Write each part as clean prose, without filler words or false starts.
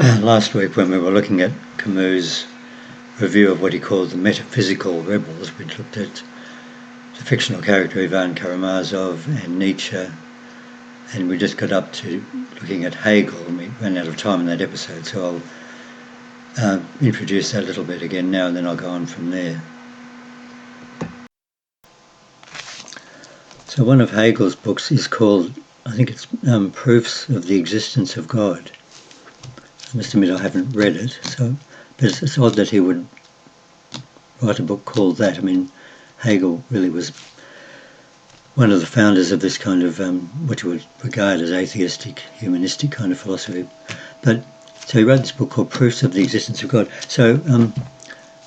last week when we were looking at Camus' review of what he called the metaphysical rebels, we looked at the fictional character Ivan Karamazov and Nietzsche, and we just got up to looking at Hegel, and we ran out of time in that episode, so I'll introduce that a little bit again now, and then I'll go on from there. So one of Hegel's books is called, I think it's Proofs of the Existence of God. I must admit I haven't read it, but it's odd that he would write a book called that. I mean, Hegel really was one of the founders of this kind of what you would regard as atheistic, humanistic kind of philosophy. So he wrote this book called Proofs of the Existence of God. So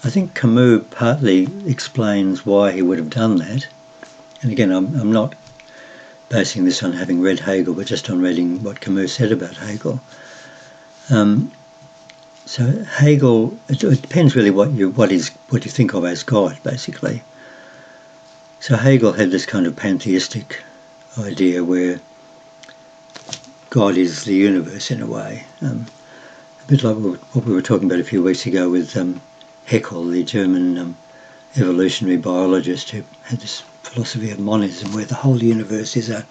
I think Camus partly explains why he would have done that. And again, I'm not basing this on having read Hegel, but just on reading what Camus said about Hegel. So Hegel, it depends really what you think of as God, basically. So Hegel had this kind of pantheistic idea where God is the universe in a way, a bit like what we were talking about a few weeks ago with Haeckel, the German evolutionary biologist who had this philosophy of monism, where the whole universe is a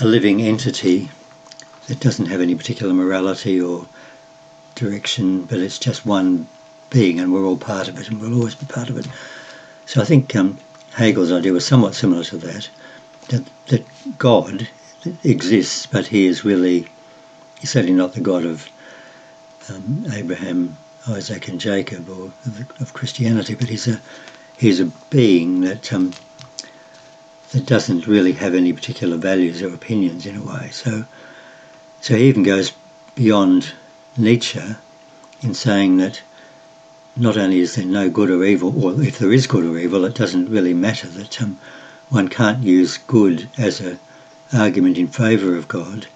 living entity that doesn't have any particular morality or direction, but it's just one being, and we're all part of it, and we'll always be part of it. So I think Hegel's idea was somewhat similar to that God exists, but he's certainly not the God of Abraham, Isaac, and Jacob, or of Christianity, but he's a being that doesn't really have any particular values or opinions in a way. So he even goes beyond Nietzsche in saying that not only is there no good or evil, or if there is good or evil, it doesn't really matter, that one can't use good as an argument in favour of God,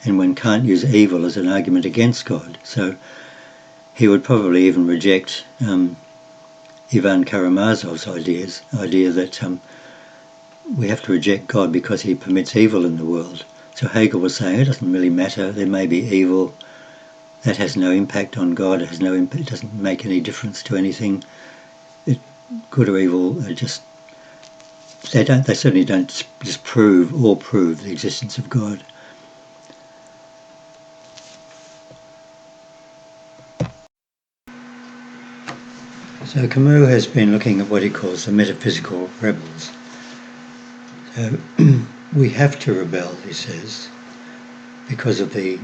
and one can't use evil as an argument against God. So he would probably even reject Ivan Karamazov's idea that we have to reject God because he permits evil in the world. So Hegel was saying it doesn't really matter, there may be evil, that has no impact on God, it doesn't make any difference to anything. Good or evil are just, they certainly don't disprove or prove the existence of God. So Camus has been looking at what he calls the metaphysical rebels. So we have to rebel, he says, because of the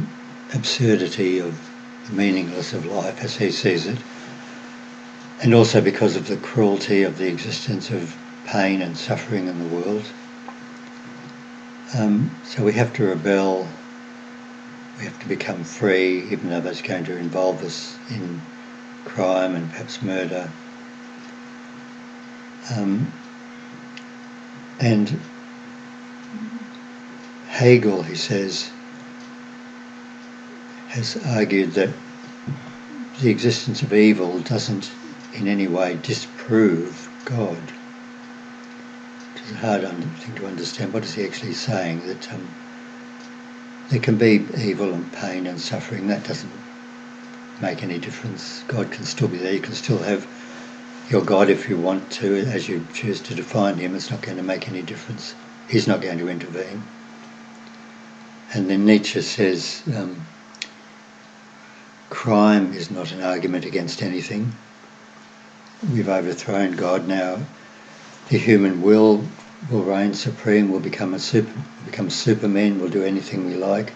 absurdity of the meaningless of life as he sees it, and also because of the cruelty of the existence of pain and suffering in the world. So we have to rebel, we have to become free, even though that's going to involve us in crime and perhaps murder. And Hegel, he says, has argued that the existence of evil doesn't in any way disprove God. Which is a hard thing to understand. What is he actually saying? That there can be evil and pain and suffering, that doesn't make any difference. God can still be there. You can still have your God if you want to, as you choose to define him. It's not going to make any difference. He's not going to intervene. And then Nietzsche says crime is not an argument against anything. We've overthrown God now. The human will reign supreme. We'll become supermen. We'll do anything we like.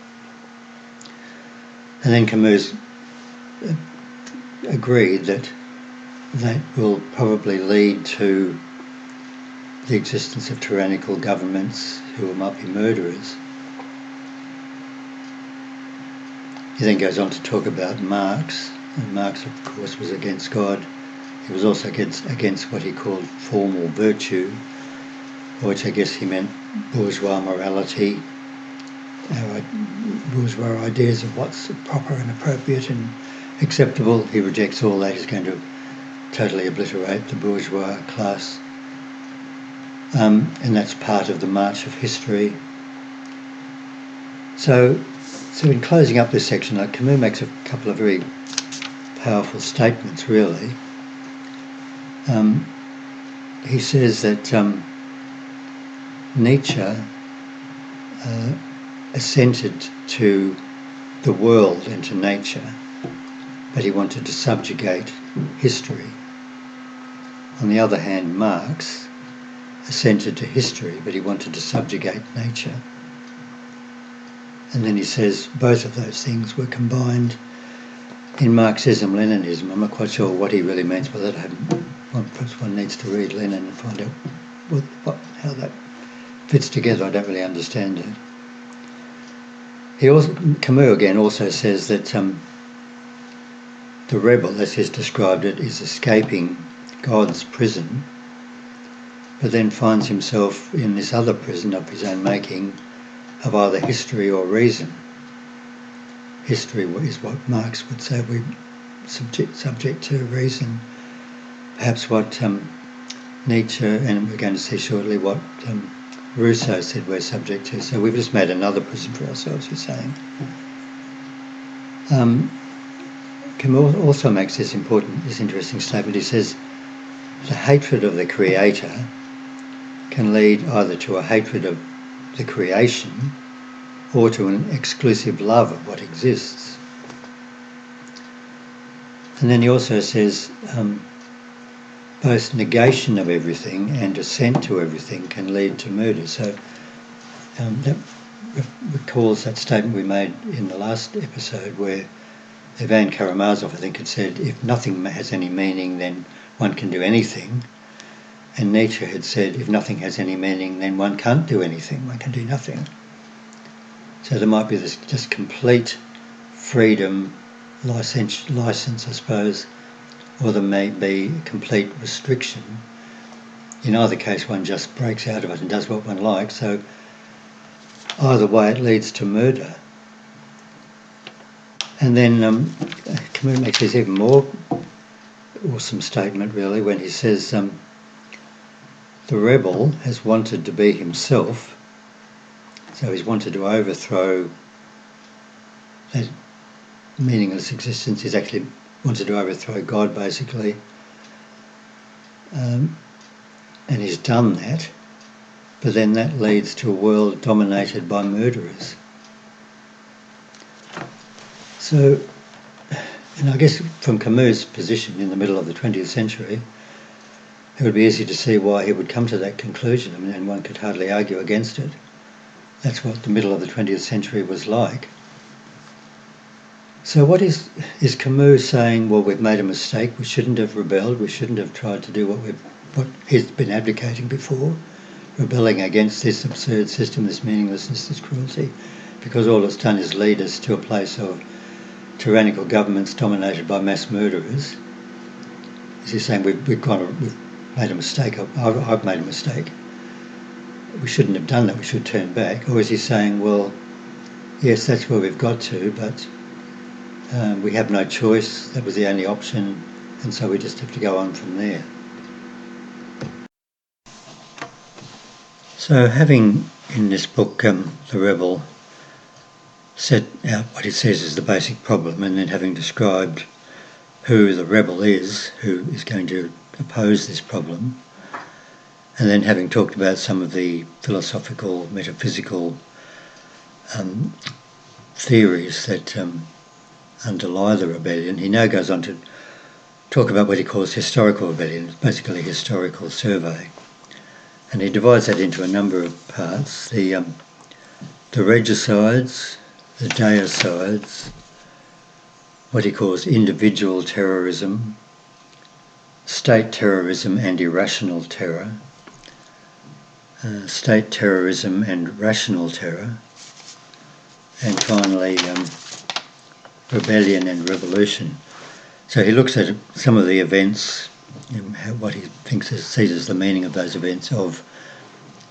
And then Camus agreed that will probably lead to the existence of tyrannical governments who might be murderers. He then goes on to talk about Marx, and Marx, of course, was against God. He was also against what he called formal virtue, which I guess he meant bourgeois morality, our bourgeois ideas of what's proper and appropriate and acceptable. He rejects all that. He's going to totally obliterate the bourgeois class. And that's part of the march of history. So So in closing up this section, Camus makes a couple of very powerful statements, really. He says that Nietzsche assented to the world and to nature, but he wanted to subjugate history. On the other hand, Marx assented to history, but he wanted to subjugate nature. And then he says both of those things were combined in Marxism-Leninism. I'm not quite sure what he really means by that. Perhaps one needs to read Lenin and find out how that fits together. I don't really understand it. Camus again also says that the rebel, as he's described it, is escaping God's prison, but then finds himself in this other prison of his own making, of either history or reason. History is what Marx would say we subject to reason. Perhaps what Nietzsche, and we're going to see shortly what Rousseau said we're subject to. So we've just made another prison for ourselves, he's saying. Camus also makes this interesting statement. He says, the hatred of the creator can lead either to a hatred of the creation or to an exclusive love of what exists. And then he also says both negation of everything and assent to everything can lead to murder. So that recalls that statement we made in the last episode where Ivan Karamazov, I think, had said, if nothing has any meaning, then one can do anything. And Nietzsche had said, if nothing has any meaning, then one can't do anything, one can do nothing. So there might be this just complete freedom, license, I suppose, or there may be complete restriction. In either case, one just breaks out of it and does what one likes. So either way, it leads to murder. And then Camus makes this even more awesome statement, really, when he says the rebel has wanted to be himself, so he's wanted to overthrow that meaningless existence. He's actually wanted to overthrow God, basically, and he's done that, but then that leads to a world dominated by murderers. So, and I guess from Camus' position in the middle of the 20th century, it would be easy to see why he would come to that conclusion. I mean, and one could hardly argue against it. That's what the middle of the 20th century was like. So what is Camus saying, well, we've made a mistake, we shouldn't have rebelled, we shouldn't have tried to do what he's been advocating before, rebelling against this absurd system, this meaninglessness, this cruelty, because all it's done is lead us to a place of tyrannical governments dominated by mass murderers. Is he saying we've made a mistake? I've made a mistake. We shouldn't have done that. We should turn back. Or is he saying, well, yes, that's where we've got to, but we have no choice. That was the only option, and so we just have to go on from there. So, having in this book The Rebel set out what it says is the basic problem, and then having described who the rebel is, who is going to oppose this problem, and then having talked about some of the philosophical, metaphysical theories that underlie the rebellion, he now goes on to talk about what he calls historical rebellion, basically a historical survey. And he divides that into a number of parts. The regicides, the deicides, what he calls individual terrorism, state terrorism and irrational terror, state terrorism and rational terror, and finally rebellion and revolution. So he looks at some of the events, what he sees as the meaning of those events of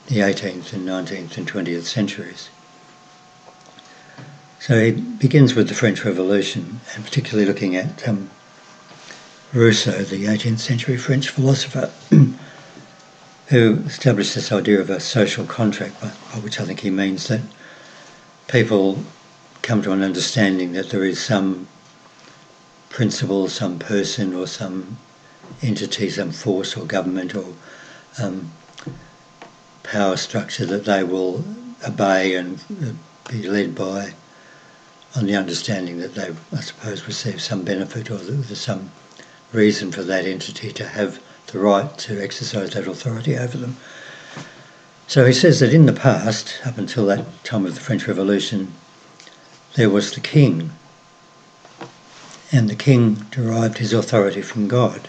the 18th and 19th and 20th centuries. So he begins with the French Revolution, and particularly looking at Rousseau, the 18th century French philosopher, who established this idea of a social contract, by which I think he means that people come to an understanding that there is some principle, some person or some entity, some force or government or power structure that they will obey and be led by, on the understanding that they, I suppose, receive some benefit or there's some reason for that entity to have the right to exercise that authority over them. So he says that in the past, up until that time of the French Revolution, there was the king, and the king derived his authority from God,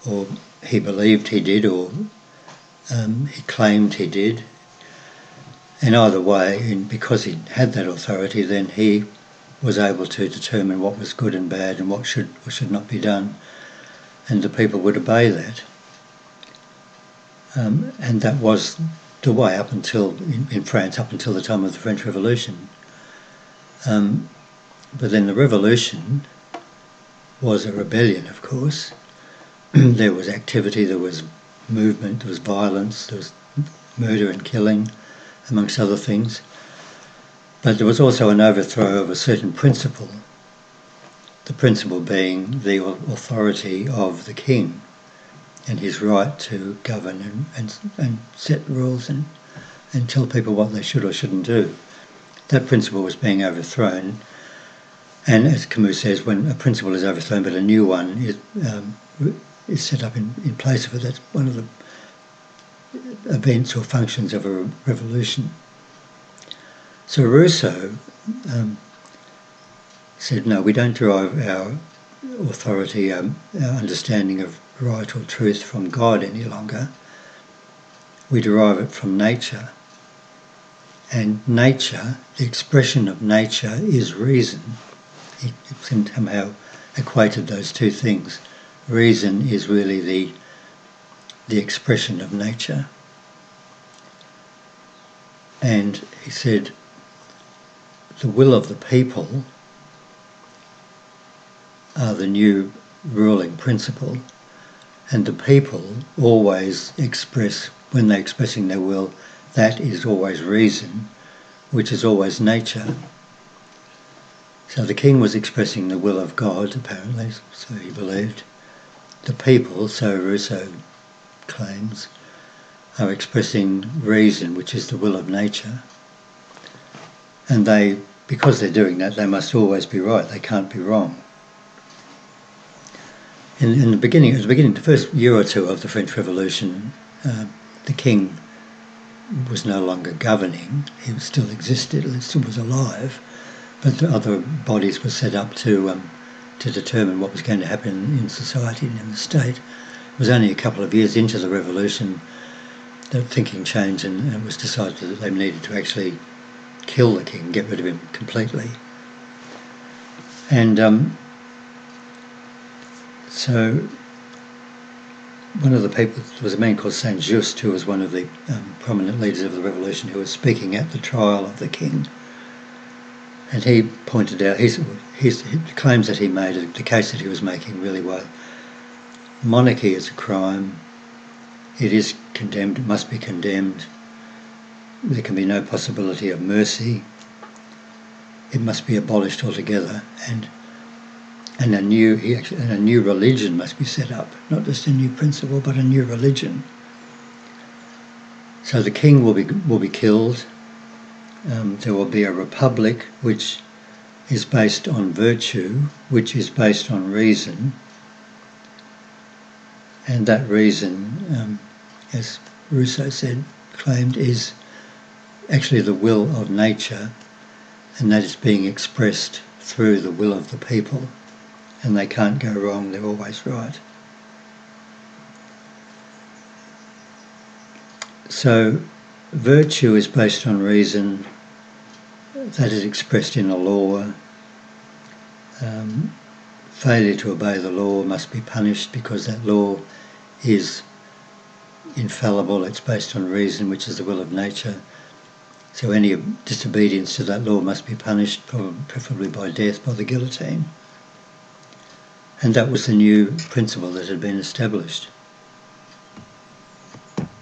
or he believed he did, or he claimed he did. And either way, because he had that authority, then he was able to determine what was good and bad and what should or should not be done, and the people would obey that. And that was the way up until, in France, up until the time of the French Revolution. But then the revolution was a rebellion, of course. There was activity, there was movement, there was violence, there was murder and killing, amongst other things. But there was also an overthrow of a certain principle, the principle being the authority of the king and his right to govern and set rules and tell people what they should or shouldn't do. That principle was being overthrown, and as Camus says, when a principle is overthrown but a new one is set up in place of it, that's one of the events or functions of a revolution. So Rousseau said, no, we don't derive our authority, our understanding of right or truth from God any longer. We derive it from nature. And nature, the expression of nature, is reason. He somehow equated those two things. Reason is really the expression of nature. And he said, the will of the people are the new ruling principle, and the people always express, when they're expressing their will, that is always reason, which is always nature. So the king was expressing the will of God, apparently, so he believed. The people, so Rousseau claims, are expressing reason, which is the will of nature. And they, because they're doing that, they must always be right. They can't be wrong. In the beginning, the first year or two of the French Revolution, the king was no longer governing. He still existed, he still was alive, but the other bodies were set up to determine what was going to happen in society and in the state. It was only a couple of years into the revolution that thinking changed, and it was decided that they needed to actually kill the king, get rid of him completely. And so one of the people, there was a man called Saint-Just, who was one of the prominent leaders of the revolution, who was speaking at the trial of the king. And he pointed out, his claims that he made, the case that he was making really well. Monarchy is a crime. It is condemned, it must be condemned. There can be no possibility of mercy. It must be abolished altogether, and a new religion must be set up, not just a new principle, but a new religion. So the king will be killed. There will be a republic which is based on virtue, which is based on reason, and that reason, as Rousseau claimed, is actually the will of nature, and that is being expressed through the will of the people, and they can't go wrong, they're always right. So virtue is based on reason, that is expressed in a law. Failure to obey the law must be punished because that law is infallible, it's based on reason, which is the will of nature. So any disobedience to that law must be punished, preferably by death, by the guillotine. And that was the new principle that had been established.